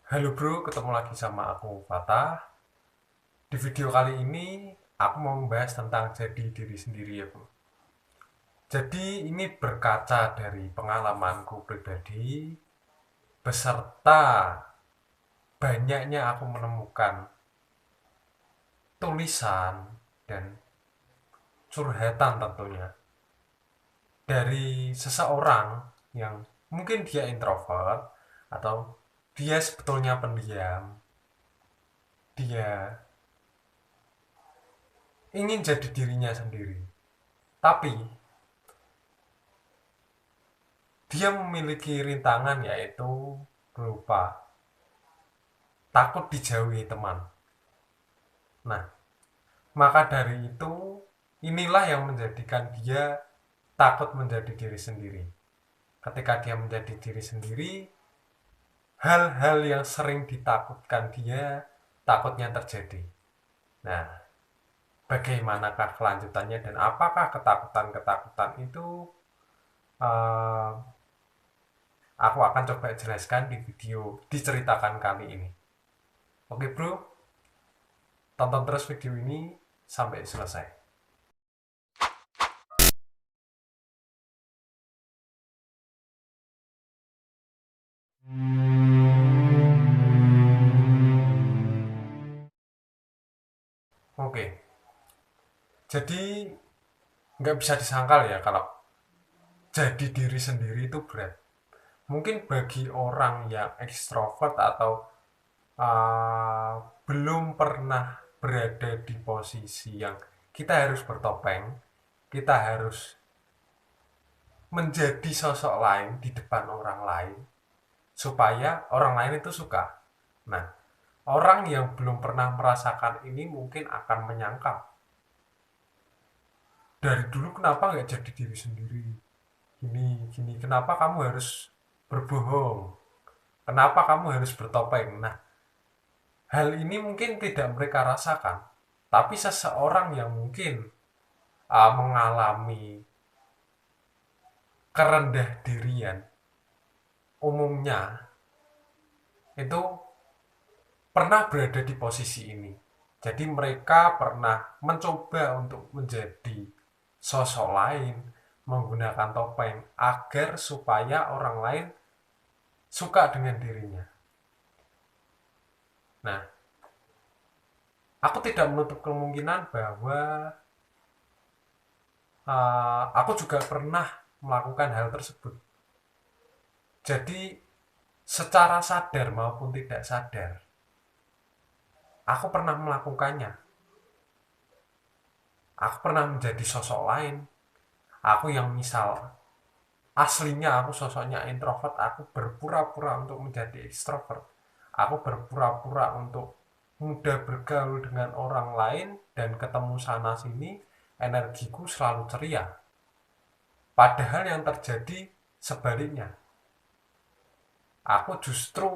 Halo bro, ketemu lagi sama aku Fatah. Di video kali ini aku mau membahas tentang jadi diri sendiri ya bro. Jadi ini berkaca dari pengalamanku pribadi beserta banyaknya aku menemukan tulisan dan curhatan tentunya dari seseorang yang mungkin dia introvert atau dia sebetulnya pendiam. Dia ingin jadi dirinya sendiri. Tapi dia memiliki rintangan yaitu berupa takut dijauhi teman. Nah, maka dari itu inilah yang menjadikan dia takut menjadi diri sendiri. Ketika dia menjadi diri sendiri, hal-hal yang sering ditakutkan dia takutnya terjadi. Nah, bagaimanakah kelanjutannya dan apakah ketakutan-ketakutan itu uh, aku akan coba jelaskan di video diceritakan kali ini. Oke bro, tonton terus video ini sampai selesai. Oke, jadi nggak bisa disangkal ya kalau jadi diri sendiri itu berat. Mungkin bagi orang yang ekstrovert atau uh, belum pernah berada di posisi yang kita harus bertopeng, kita harus menjadi sosok lain di depan orang lain supaya orang lain itu suka. Nah, orang yang belum pernah merasakan ini mungkin akan menyangkal dari dulu kenapa nggak jadi diri sendiri, gini gini, kenapa kamu harus berbohong, kenapa kamu harus bertopeng. Nah, hal ini mungkin tidak mereka rasakan, tapi seseorang yang mungkin mengalami kerendah dirian umumnya itu pernah berada di posisi ini. Jadi mereka pernah mencoba untuk menjadi sosok lain, menggunakan topeng agar supaya orang lain suka dengan dirinya. Nah, aku tidak menutup kemungkinan bahwa aku juga pernah melakukan hal tersebut. Jadi, secara sadar maupun tidak sadar, aku pernah melakukannya. Aku pernah menjadi sosok lain. Aku yang misal aslinya aku sosoknya introvert, aku berpura-pura untuk menjadi ekstrovert. Aku berpura-pura untuk mudah bergaul dengan orang lain dan ketemu sana sini, energiku selalu ceria. Padahal yang terjadi sebaliknya. Aku justru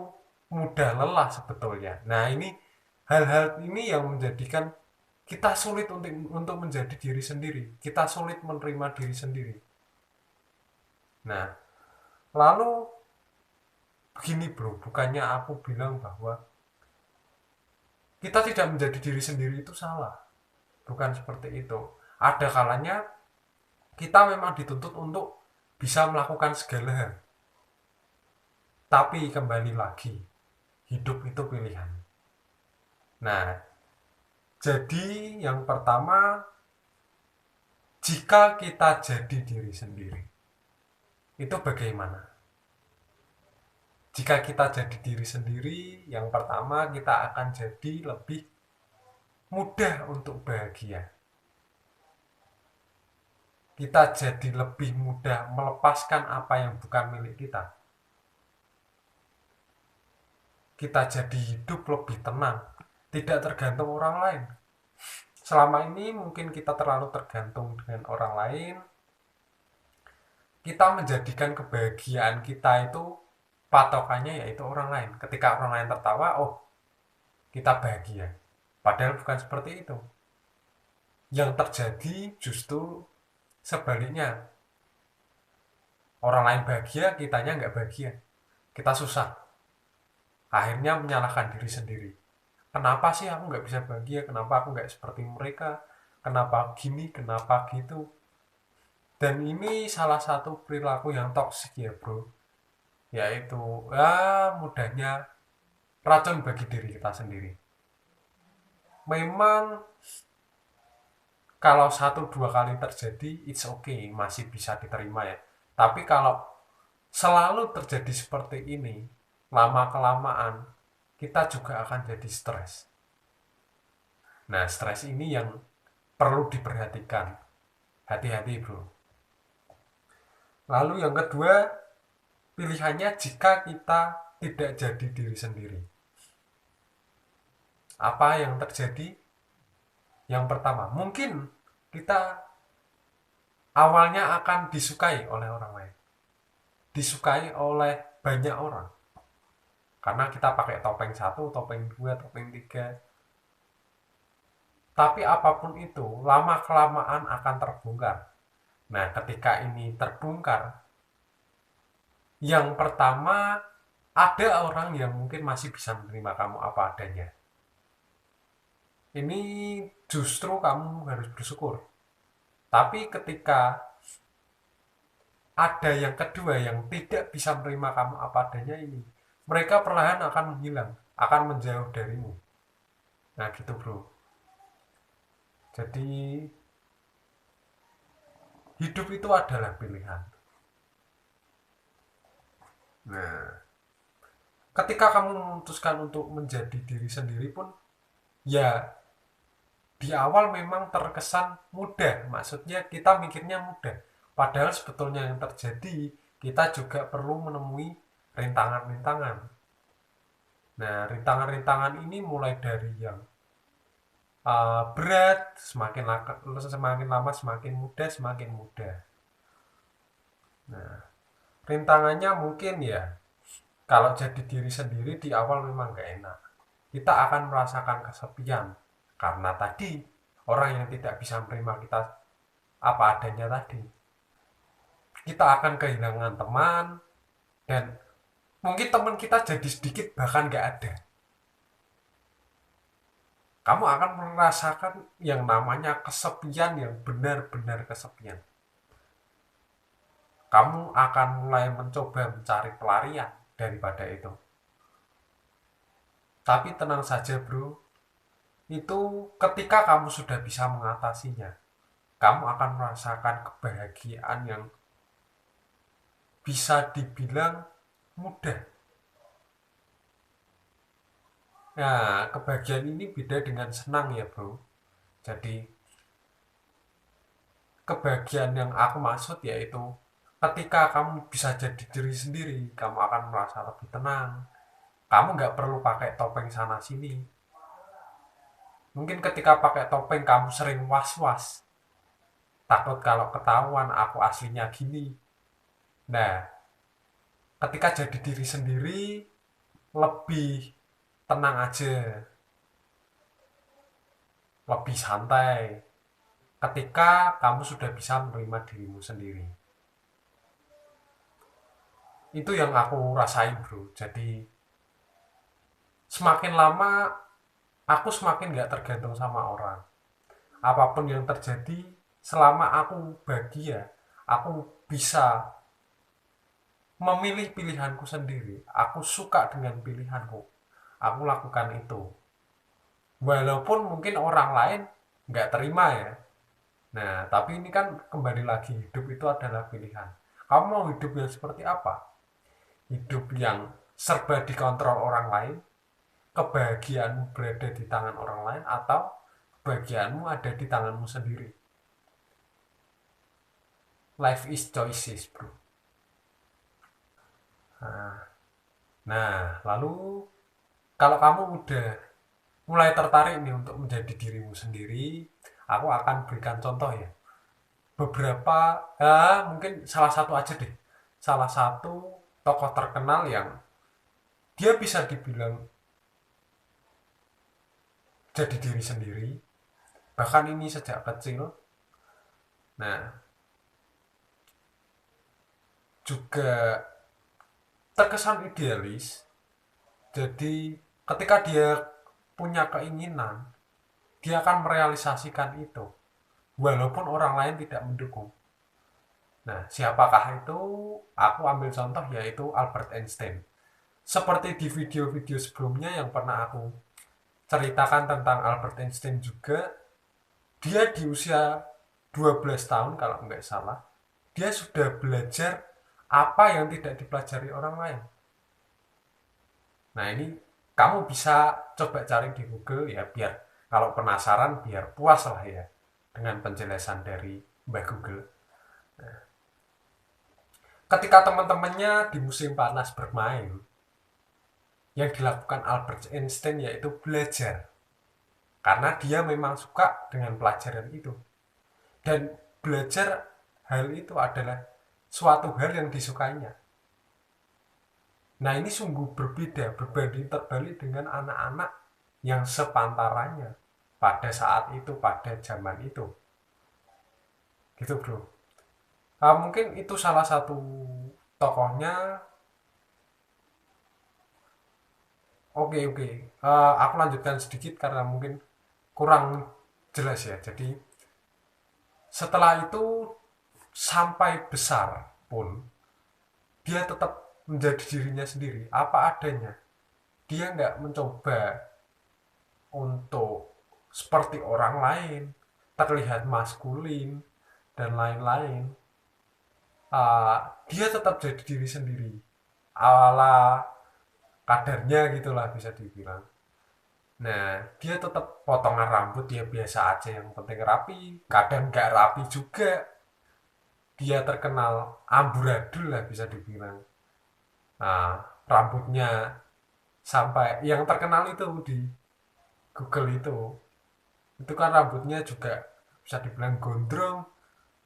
mudah lelah sebetulnya. Nah, ini hal-hal ini yang menjadikan kita sulit untuk menjadi diri sendiri. Kita sulit menerima diri sendiri. Nah, lalu begini bro, bukannya aku bilang bahwa kita tidak menjadi diri sendiri itu salah. Bukan seperti itu. Ada kalanya kita memang dituntut untuk bisa melakukan segala hal. Tapi kembali lagi, hidup itu pilihan. Nah, jadi yang pertama, jika kita jadi diri sendiri, itu bagaimana? Jika kita jadi diri sendiri, yang pertama kita akan jadi lebih mudah untuk bahagia. Kita jadi lebih mudah melepaskan apa yang bukan milik kita. Kita jadi hidup lebih tenang, tidak tergantung orang lain. Selama ini mungkin kita terlalu tergantung dengan orang lain. Kita menjadikan kebahagiaan kita itu patokannya yaitu orang lain. Ketika orang lain tertawa, oh kita bahagia. Padahal bukan seperti itu. Yang terjadi justru sebaliknya. Orang lain bahagia, kitanya nggak bahagia. Kita susah. akhirnya menyalahkan diri sendiri. Kenapa sih aku nggak bisa bahagia, kenapa aku nggak seperti mereka, kenapa gini, kenapa gitu. Dan ini salah satu perilaku yang toksik ya bro, yaitu mudahnya racun bagi diri kita sendiri. Memang kalau 1-2 kali terjadi it's okay, masih bisa diterima ya. Tapi kalau selalu terjadi seperti ini, lama kelamaan kita juga akan jadi stres. Nah, stres ini yang perlu diperhatikan. Hati-hati bro. Lalu yang kedua, pilihannya jika kita tidak jadi diri sendiri. Apa yang terjadi? Yang pertama, mungkin kita awalnya akan disukai oleh orang lain. Disukai oleh banyak orang. Karena kita pakai topeng 1, topeng 2, topeng 3. Tapi apapun itu, lama-kelamaan akan terbongkar. Nah, ketika ini terbongkar, yang pertama, ada orang yang mungkin masih bisa menerima kamu apa adanya. Ini justru kamu harus bersyukur. Tapi ketika ada yang kedua yang tidak bisa menerima kamu apa adanya ini, mereka perlahan akan menghilang, akan menjauh darimu. Nah gitu bro. Jadi hidup itu adalah pilihan. Nah, ketika kamu memutuskan untuk menjadi diri sendiri pun, ya di awal memang terkesan mudah. Maksudnya kita mikirnya mudah. Padahal sebetulnya yang terjadi, kita juga perlu menemui rintangan-rintangan. Nah, rintangan-rintangan ini mulai dari yang berat, semakin lama semakin mudah, semakin mudah. Nah, rintangannya mungkin ya, kalau jadi diri sendiri di awal memang gak enak. Kita akan merasakan kesepian. Karena tadi, orang yang tidak bisa menerima kita apa adanya tadi. Kita akan kehilangan teman, dan mungkin teman kita jadi sedikit bahkan gak ada. Kamu akan merasakan yang namanya kesepian, yang benar-benar kesepian. Kamu akan mulai mencoba mencari pelarian daripada itu. Tapi tenang saja bro, itu ketika kamu sudah bisa mengatasinya, kamu akan merasakan kebahagiaan yang bisa dibilang mudah. Nah, kebahagiaan ini beda dengan senang ya bro. Jadi, kebahagiaan yang aku maksud yaitu ketika kamu bisa jadi diri sendiri, kamu akan merasa lebih tenang. Kamu nggak perlu pakai topeng sana sini. Mungkin ketika pakai topeng kamu sering was-was, takut kalau ketahuan aku aslinya gini. Nah, ketika jadi diri sendiri, lebih tenang aja, lebih santai. Ketika kamu sudah bisa menerima dirimu sendiri. Itu yang aku rasain bro. Jadi, semakin lama, aku semakin gak tergantung sama orang. Apapun yang terjadi, selama aku bahagia, aku bisa memilih pilihanku sendiri. Aku suka dengan pilihanku. Aku lakukan itu. Walaupun mungkin orang lain nggak terima ya. Nah, tapi ini kan kembali lagi, hidup itu adalah pilihan. Kamu mau hidup yang seperti apa? Hidup yang serba dikontrol orang lain, kebahagiaanmu berada di tangan orang lain, atau kebahagiaanmu ada di tanganmu sendiri. Life is choices bro. Nah, lalu kalau kamu udah mulai tertarik nih untuk menjadi dirimu sendiri, aku akan berikan contoh ya. Beberapa, mungkin salah satu aja deh. Salah satu tokoh terkenal yang dia bisa dibilang jadi diri sendiri, bahkan ini sejak kecil. Nah, juga terkesan idealis, Jadi ketika dia punya keinginan, dia akan merealisasikan itu walaupun orang lain tidak mendukung. Nah, siapakah itu? Aku ambil contoh yaitu Albert Einstein. Seperti di video-video sebelumnya yang pernah aku ceritakan tentang Albert Einstein juga, dia di usia 12 tahun kalau nggak salah, dia sudah belajar apa yang tidak dipelajari orang lain. Nah, ini kamu bisa coba cari di Google ya, biar kalau penasaran biar puas lah ya dengan penjelasan dari Mbah Google. Ketika teman-temannya di musim panas bermain, yang dilakukan Albert Einstein yaitu belajar. Karena dia memang suka dengan pelajaran itu. Dan belajar hal itu adalah suatu hal yang disukainya. Nah, ini sungguh berbeda, berbanding terbalik dengan anak-anak yang sepantarannya pada saat itu, pada zaman itu. Gitu, bro. Mungkin itu salah satu tokohnya. Oke, oke. Aku lanjutkan sedikit karena mungkin kurang jelas ya. Jadi setelah itu sampai besar pun dia tetap menjadi dirinya sendiri, apa adanya. Dia nggak mencoba untuk seperti orang lain, terlihat maskulin dan lain-lain. Dia tetap jadi diri sendiri, ala kadarnya gitulah bisa dibilang. Nah, dia tetap potongan rambut dia biasa aja, yang penting rapi, kadang nggak rapi juga. Dia terkenal amburadul lah bisa dibilang. Nah, rambutnya sampai yang terkenal itu di Google itu kan rambutnya juga bisa dibilang gondrong,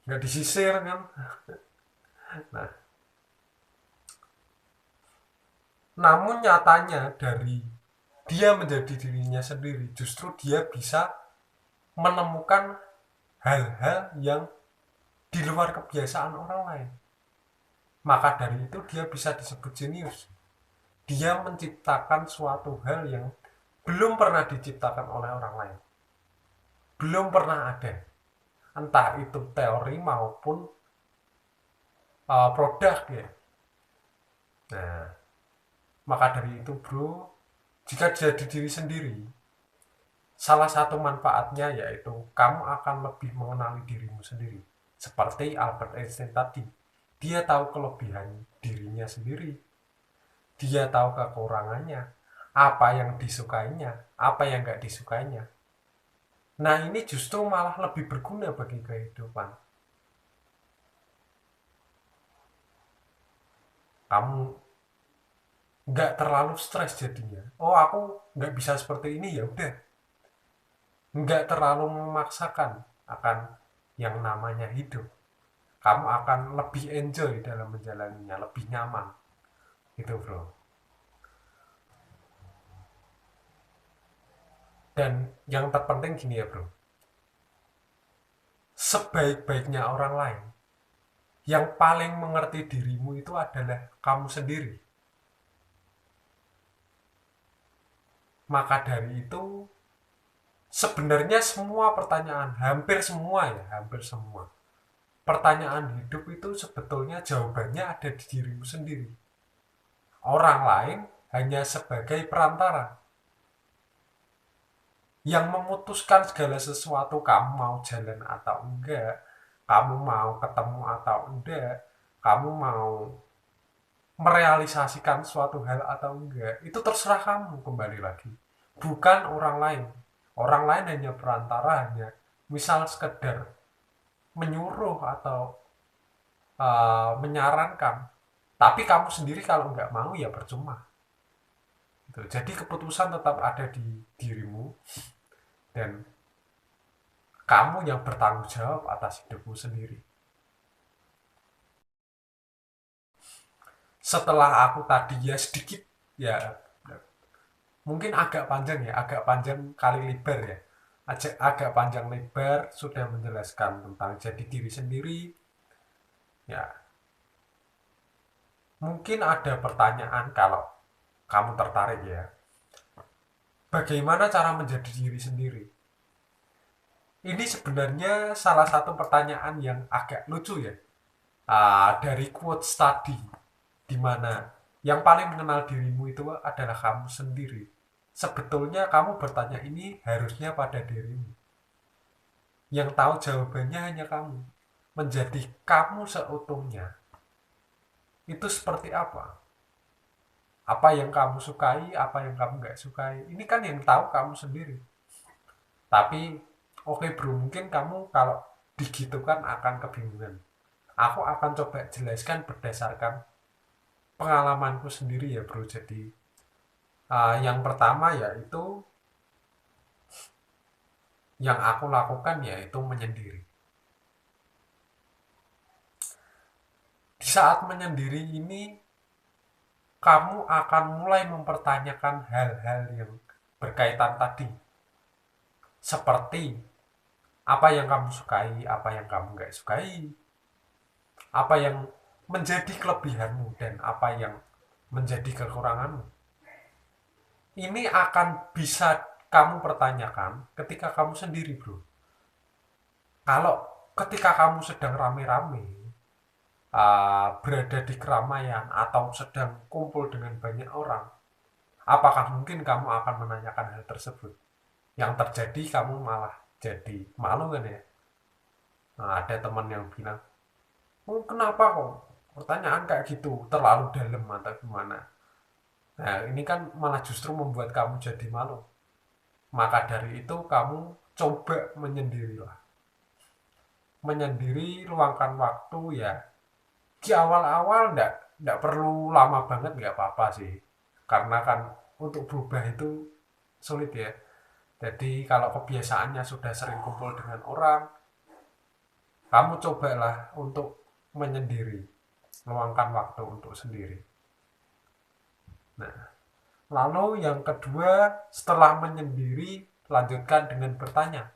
nggak disisir kan. Nah, namun nyatanya dari dia menjadi dirinya sendiri, justru dia bisa menemukan hal-hal yang di luar kebiasaan orang lain. Maka dari itu dia bisa disebut jenius. Dia menciptakan suatu hal yang belum pernah diciptakan oleh orang lain. Belum pernah ada. Entah itu teori maupun produk ya. Nah, maka dari itu bro, jika jadi diri sendiri, salah satu manfaatnya yaitu kamu akan lebih mengenali dirimu sendiri. Seperti Albert Einstein tadi, dia tahu kelebihan dirinya sendiri, dia tahu kekurangannya, apa yang disukainya, apa yang gak disukainya. Nah, ini justru malah lebih berguna bagi kehidupan. Kamu nggak terlalu stres jadinya. Oh, aku nggak bisa seperti ini, ya udah. Nggak terlalu memaksakan akan yang namanya hidup. Kamu akan lebih enjoy dalam menjalaninya, lebih nyaman. Gitu, bro. Dan yang terpenting gini ya, bro. Sebaik-baiknya orang lain, yang paling mengerti dirimu itu adalah kamu sendiri. Maka dari itu, sebenarnya semua pertanyaan, hampir semua pertanyaan hidup itu sebetulnya jawabannya ada di dirimu sendiri. Orang lain hanya sebagai perantara yang memutuskan segala sesuatu. Kamu mau jalan atau enggak, kamu mau ketemu atau enggak, kamu mau merealisasikan suatu hal atau enggak, itu terserah kamu kembali lagi. Bukan orang lain. Orang lain hanya perantara, hanya misal sekedar menyuruh atau menyarankan. Tapi kamu sendiri kalau nggak mau ya percuma. Gitu. Jadi keputusan tetap ada di dirimu dan kamu yang bertanggung jawab atas hidupmu sendiri. Setelah aku tadi ya sedikit ya mungkin agak panjang ya, agak panjang kali lebar ya. Agak panjang lebar sudah menjelaskan tentang jadi diri sendiri. Ya, mungkin ada pertanyaan kalau kamu tertarik ya. Bagaimana cara menjadi diri sendiri? Ini sebenarnya salah satu pertanyaan yang agak lucu ya. Dari quotes tadi, di mana yang paling mengenal dirimu itu adalah kamu sendiri. Sebetulnya kamu bertanya ini harusnya pada dirimu. Yang tahu jawabannya hanya kamu. Menjadi kamu seutuhnya. Itu seperti apa? Apa yang kamu sukai, apa yang kamu nggak sukai. Ini kan yang tahu kamu sendiri. Tapi, oke bro, mungkin kamu kalau digitukan akan kebingungan. Aku akan coba jelaskan berdasarkan pengalamanku sendiri ya bro. Jadi, yang pertama yaitu yang aku lakukan yaitu menyendiri. Di saat menyendiri ini, kamu akan mulai mempertanyakan hal-hal yang berkaitan tadi. Seperti apa yang kamu sukai, apa yang kamu nggak sukai, apa yang menjadi kelebihanmu dan apa yang menjadi kekuranganmu. Ini akan bisa kamu pertanyakan ketika kamu sendiri bro. Kalau ketika kamu sedang rame-rame, berada di keramaian atau sedang kumpul dengan banyak orang, apakah mungkin kamu akan menanyakan hal tersebut? Yang terjadi kamu malah jadi malu kan ya. Nah, ada teman yang bilang, oh kenapa kok pertanyaan kayak gitu terlalu dalam atau gimana. Nah ini kan malah justru membuat kamu jadi malu. Maka dari itu kamu coba menyendirilah. Menyendiri, luangkan waktu ya. Di awal-awal ndak perlu lama banget, nggak apa-apa sih. Karena kan untuk berubah itu sulit ya. Jadi kalau kebiasaannya sudah sering kumpul dengan orang, kamu cobalah untuk menyendiri, meluangkan waktu untuk sendiri. Nah, lalu yang kedua, setelah menyendiri, lanjutkan dengan bertanya.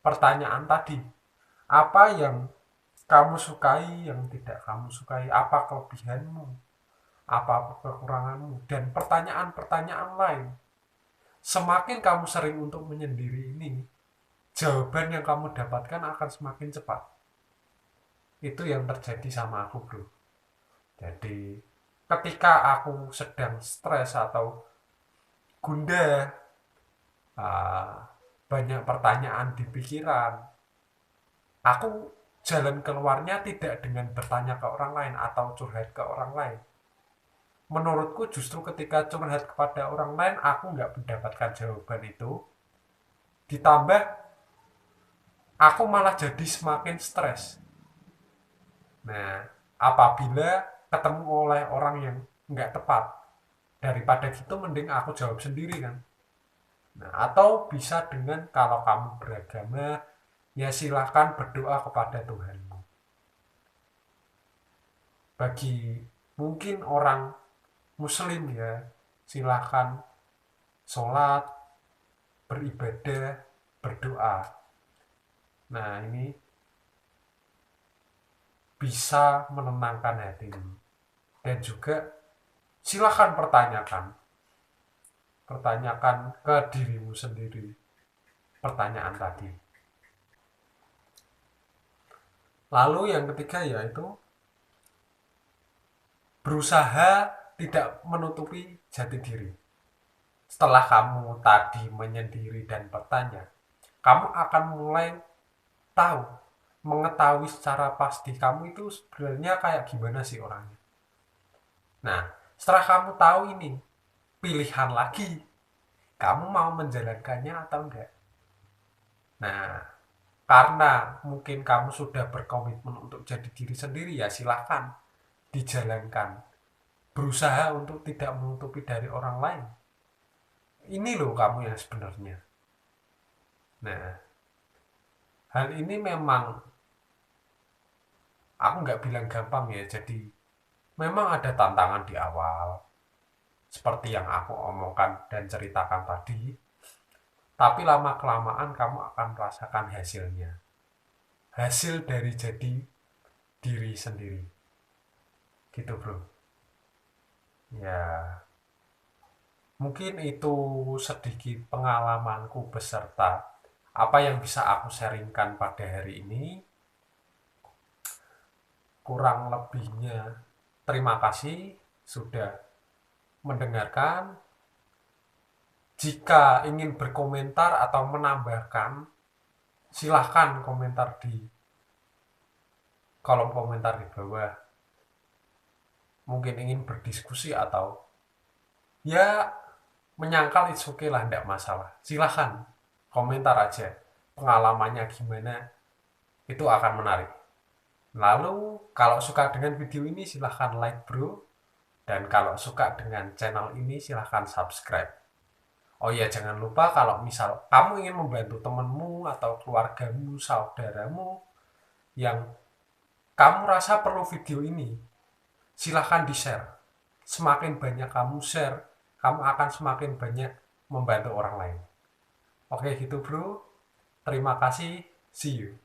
Pertanyaan tadi, apa yang kamu sukai, yang tidak kamu sukai, apa kelebihanmu, apa kekuranganmu, dan pertanyaan-pertanyaan lain. Semakin kamu sering untuk menyendiri ini, jawaban yang kamu dapatkan akan semakin cepat. Itu yang terjadi sama aku bro. Jadi ketika aku sedang stres atau gundah, banyak pertanyaan di pikiran, aku jalan keluarnya tidak dengan bertanya ke orang lain atau curhat ke orang lain. Menurutku justru ketika curhat kepada orang lain aku nggak mendapatkan jawaban itu, ditambah aku malah jadi semakin stres. Nah, apabila ketemu oleh orang yang nggak tepat, daripada gitu mending aku jawab sendiri kan. Nah, atau bisa dengan kalau kamu beragama, ya silahkan berdoa kepada Tuhanmu. Bagi mungkin orang Muslim ya, silahkan sholat, beribadah, berdoa. Nah ini bisa menenangkan hatimu. Dan juga silahkan pertanyakan ke dirimu sendiri pertanyaan tadi. Lalu yang ketiga yaitu berusaha tidak menutupi jati diri. Setelah kamu tadi menyendiri dan bertanya, kamu akan mulai tahu, mengetahui secara pasti kamu itu sebenarnya kayak gimana sih orangnya. Nah, setelah kamu tahu ini, pilihan lagi, kamu mau menjalankannya atau enggak. Nah, karena mungkin kamu sudah berkomitmen untuk jadi diri sendiri, ya silahkan dijalankan. Berusaha untuk tidak menutupi dari orang lain. Ini loh kamu yang sebenarnya. Nah, hal ini memang aku nggak bilang gampang ya. Jadi memang ada tantangan di awal. Seperti yang aku omongkan dan ceritakan tadi. Tapi lama-kelamaan kamu akan merasakan hasilnya. Hasil dari jadi diri sendiri. Gitu bro. Ya, Mungkin itu sedikit pengalamanku beserta apa yang bisa aku sharingkan pada hari ini. Kurang lebihnya terima kasih sudah mendengarkan. Jika ingin berkomentar atau menambahkan, silahkan komentar di kolom komentar di bawah. Mungkin ingin berdiskusi atau ya menyangkal, it's okay lah, tidak masalah. Silahkan komentar aja pengalamannya gimana, itu akan menarik. Lalu kalau suka dengan video ini silahkan like bro, dan kalau suka dengan channel ini silahkan subscribe. Oh iya, jangan lupa kalau misal kamu ingin membantu temanmu atau keluargamu, saudaramu yang kamu rasa perlu video ini, silahkan di-share. Semakin banyak kamu share, kamu akan semakin banyak membantu orang lain. Oke gitu bro, terima kasih, see you.